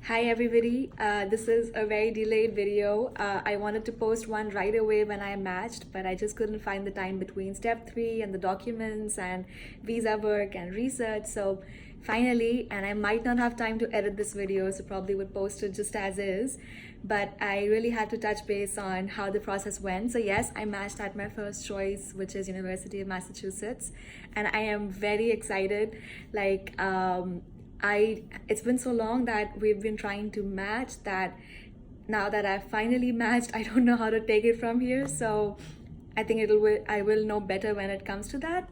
Hi everybody, this is a very delayed video. I wanted to post one right away when I matched, but I just couldn't find the time between step 3 and the documents and visa work and research. So finally, and I might not have time to edit this video, so probably would post it just as is, but I really had to touch base on how the process went. So yes, I matched at my first choice, which is University of Massachusetts, and I am very excited. It's been so long that we've been trying to match that now that I've finally matched, I don't know how to take it from here. So I think I will know better when it comes to that.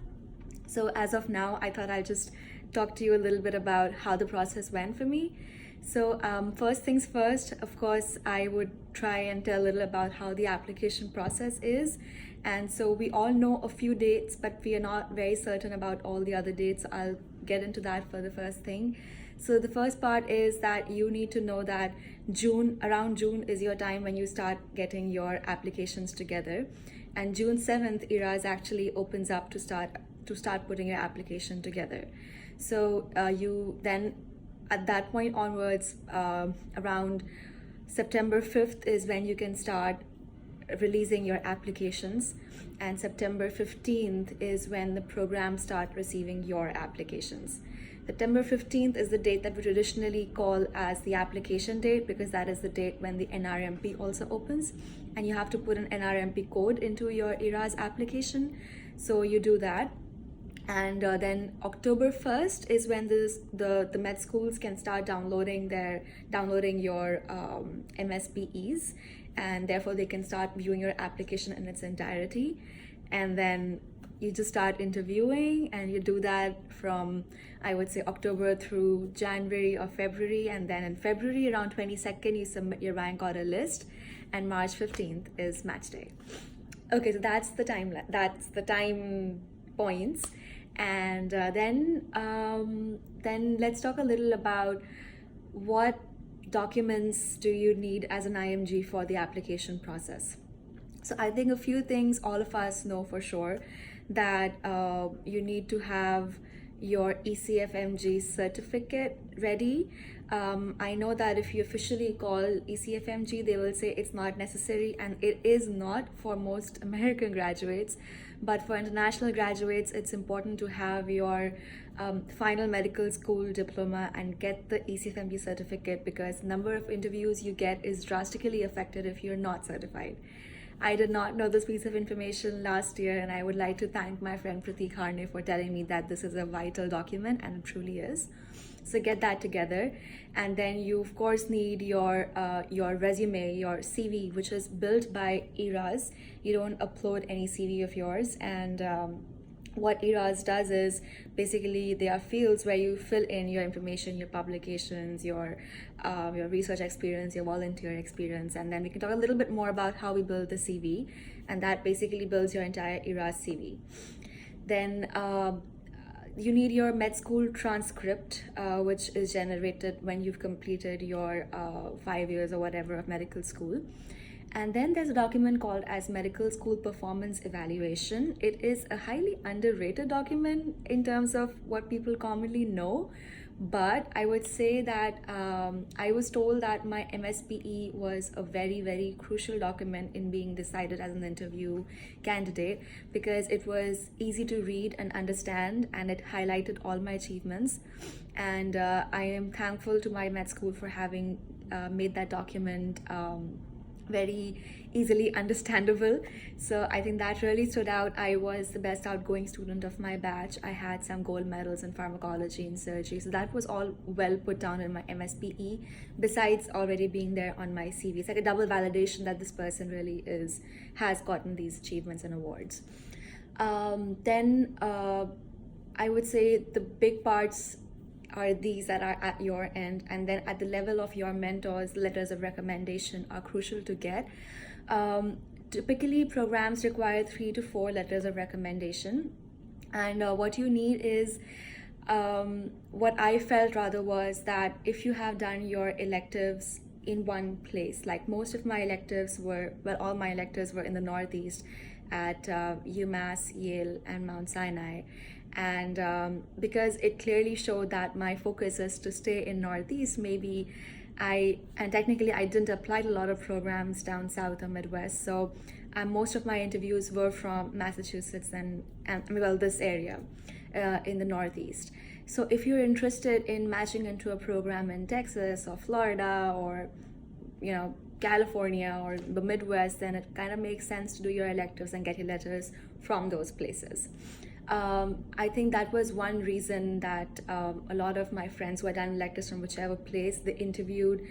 So as of now, I thought I'll just talk to you a little bit about how the process went for me. So first things first, of course, I would try and tell a little about how the application process is. And so we all know a few dates, but we are not very certain about all the other dates. I'll get into that for the first thing. So the first part is that you need to know that around June is your time when you start getting your applications together. And June 7th, ERAS actually opens up to start putting your application together. So you then, at that point onwards, around September 5th is when you can start releasing your applications, and September 15th is when the programs start receiving your applications. September 15th is the date that we traditionally call as the application date, because that is the date when the NRMP also opens, and you have to put an NRMP code into your ERAS application. So you do that. And then October 1st is when the med schools can start downloading your MSPEs, and therefore they can start viewing your application in its entirety. And then you just start interviewing, and you do that from, I would say, October through January or February. And then in February, around 22nd, you submit your rank order list, and March 15th is match day. Okay, so that's the time points. And then let's talk a little about what documents do you need as an IMG for the application process. So I think a few things all of us know for sure, that you need to have your ECFMG certificate ready. I know that if you officially call ECFMG, they will say it's not necessary, and it is not for most American graduates. But for international graduates, it's important to have your final medical school diploma and get the ECFMG certificate, because the number of interviews you get is drastically affected if you're not certified. I did not know this piece of information last year, and I would like to thank my friend Pratik Harne for telling me that this is a vital document, and it truly is. So get that together. And then you of course need your resume, your CV, which is built by ERAS. You don't upload any CV of yours. And what ERAS does is basically there are fields where you fill in your information, your publications, your research experience, your volunteer experience, and then we can talk a little bit more about how we build the CV, and that basically builds your entire ERAS CV. Then you need your med school transcript, which is generated when you've completed your 5 years or whatever of medical school. And then there's a document called as Medical School Performance Evaluation. It is a highly underrated document in terms of what people commonly know, but I would say that I was told that my MSPE was a very, very crucial document in being decided as an interview candidate, because it was easy to read and understand, and it highlighted all my achievements. And I am thankful to my med school for having made that document very easily understandable. So I think that really stood out. I was the best outgoing student of my batch. I had some gold medals in pharmacology and surgery, so that was all well put down in my MSPE, besides already being there on my CV. It's like a double validation that this person really has gotten these achievements and awards. Then I would say the big parts are these that are at your end, and then at the level of your mentors, letters of recommendation are crucial to get. Typically programs require 3 to 4 letters of recommendation, and what you need is what I felt rather was that if you have done your electives in one place, like most of my electives were, well, all my electives were in the Northeast at UMass, Yale, and Mount Sinai. And because it clearly showed that my focus is to stay in Northeast, maybe And technically I didn't apply to a lot of programs down south or Midwest, so most of my interviews were from Massachusetts and well, this area in the Northeast. So if you're interested in matching into a program in Texas or Florida or California or the Midwest, then it kind of makes sense to do your electives and get your letters from those places. I think that was one reason that a lot of my friends who had done electives from whichever place, they interviewed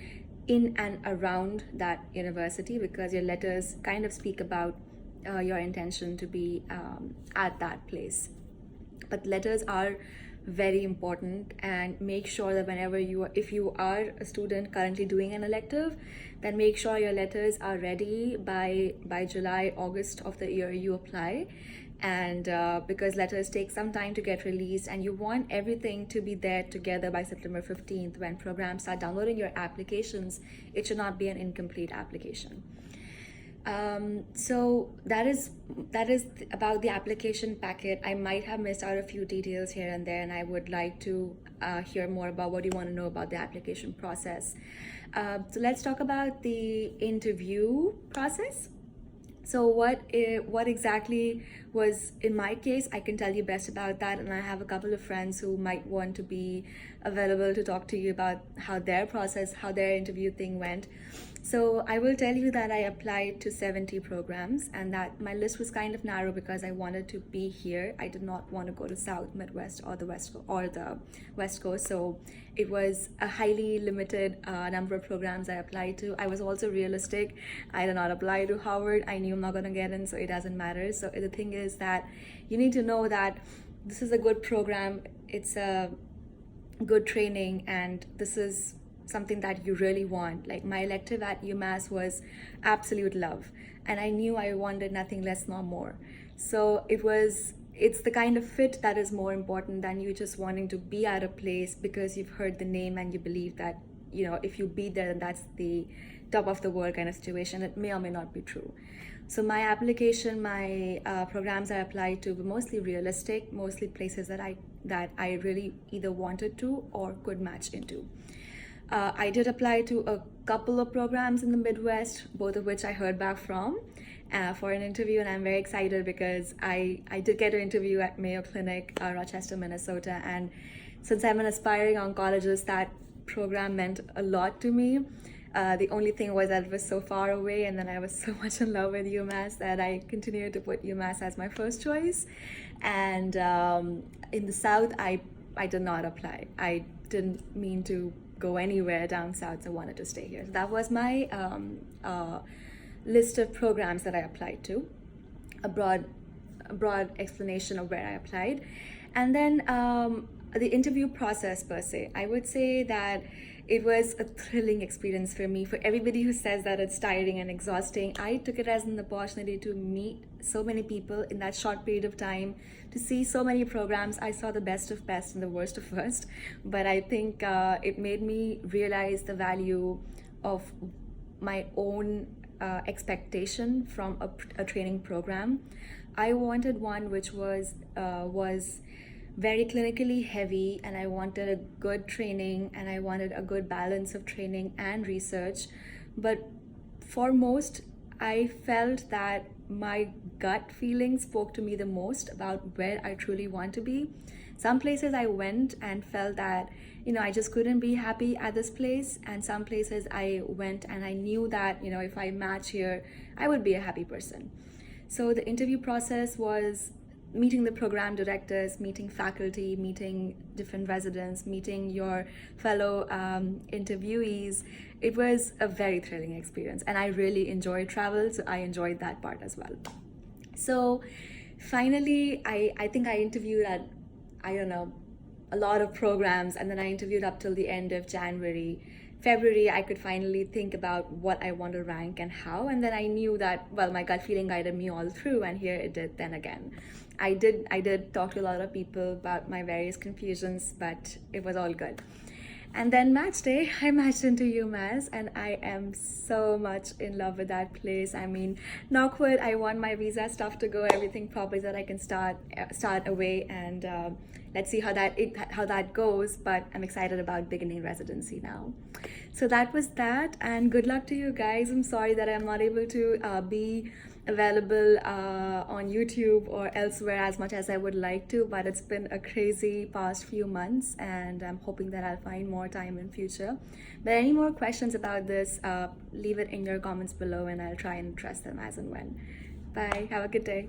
in and around that university, because your letters kind of speak about your intention to be at that place. But letters are very important, and make sure that if you are a student currently doing an elective, then make sure your letters are ready by July, August of the year you apply. And because letters take some time to get released, and you want everything to be there together by September 15th when programs start downloading your applications. It should not be an incomplete application. So that is about the application packet. I might have missed out a few details here and there, and I would like to hear more about what you want to know about the application process. So let's talk about the interview process. So what exactly was, in my case, I can tell you best about that, and I have a couple of friends who might want to be available to talk to you about how their interview thing went. So I will tell you that I applied to 70 programs, and that my list was kind of narrow because I wanted to be here. I did not want to go to South, Midwest, or the West Coast. So it was a highly limited number of programs I applied to. I was also realistic. I did not apply to Harvard. I knew I'm not going to get in, so it doesn't matter. So the thing is that you need to know that this is a good program. It's a good training, and this is something that you really want. Like, my elective at UMass was absolute love, and I knew I wanted nothing less nor more. So it's the kind of fit that is more important than you just wanting to be at a place because you've heard the name and you believe that if you be there, then that's the top of the world kind of situation. It may or may not be true. So my application, my programs I applied to were mostly realistic, mostly places that I really either wanted to or could match into. I did apply to a couple of programs in the Midwest, both of which I heard back from for an interview, and I'm very excited because I did get an interview at Mayo Clinic, Rochester, Minnesota, and since I'm an aspiring oncologist, that program meant a lot to me. The only thing was that it was so far away, and then I was so much in love with UMass that I continued to put UMass as my first choice. And in the South, I did not apply. I didn't mean to go anywhere down south, so I wanted to stay here. So that was my list of programs that I applied to, a broad explanation of where I applied. And then the interview process per se, I would say that it was a thrilling experience for me. For everybody who says that it's tiring and exhausting, I took it as an opportunity to meet so many people in that short period of time, to see so many programs. I saw the best of best and the worst of worst, but I think it made me realize the value of my own expectation from a training program. I wanted one which was very clinically heavy, and I wanted a good training, and I wanted a good balance of training and research. But foremost, I felt that my gut feeling spoke to me the most about where I truly want to be. Some places I went and felt that I just couldn't be happy at this place, and some places I went and I knew that if I match here, I would be a happy person. So the interview process was meeting the program directors, meeting faculty, meeting different residents, meeting your fellow interviewees. It was a very thrilling experience, and I really enjoyed travel, so I enjoyed that part as well. So finally, I think I interviewed at, a lot of programs, and then I interviewed up till the end of January. February, I could finally think about what I want to rank and how, and then I knew that, well, my gut feeling guided me all through, and here it did then again. I did talk to a lot of people about my various confusions, but it was all good. And then match day, I matched into UMass, and I am so much in love with that place. I mean, knock wood, I want my visa stuff to go, everything properly, so that I can start away and let's see how that goes. But I'm excited about beginning residency now. So that was that, and good luck to you guys. I'm sorry that I'm not able to be available on YouTube or elsewhere as much as I would like to, but it's been a crazy past few months, and I'm hoping that I'll find more time in future. But any more questions about this, leave it in your comments below, and I'll try and address them as and when. Bye. Have a good day.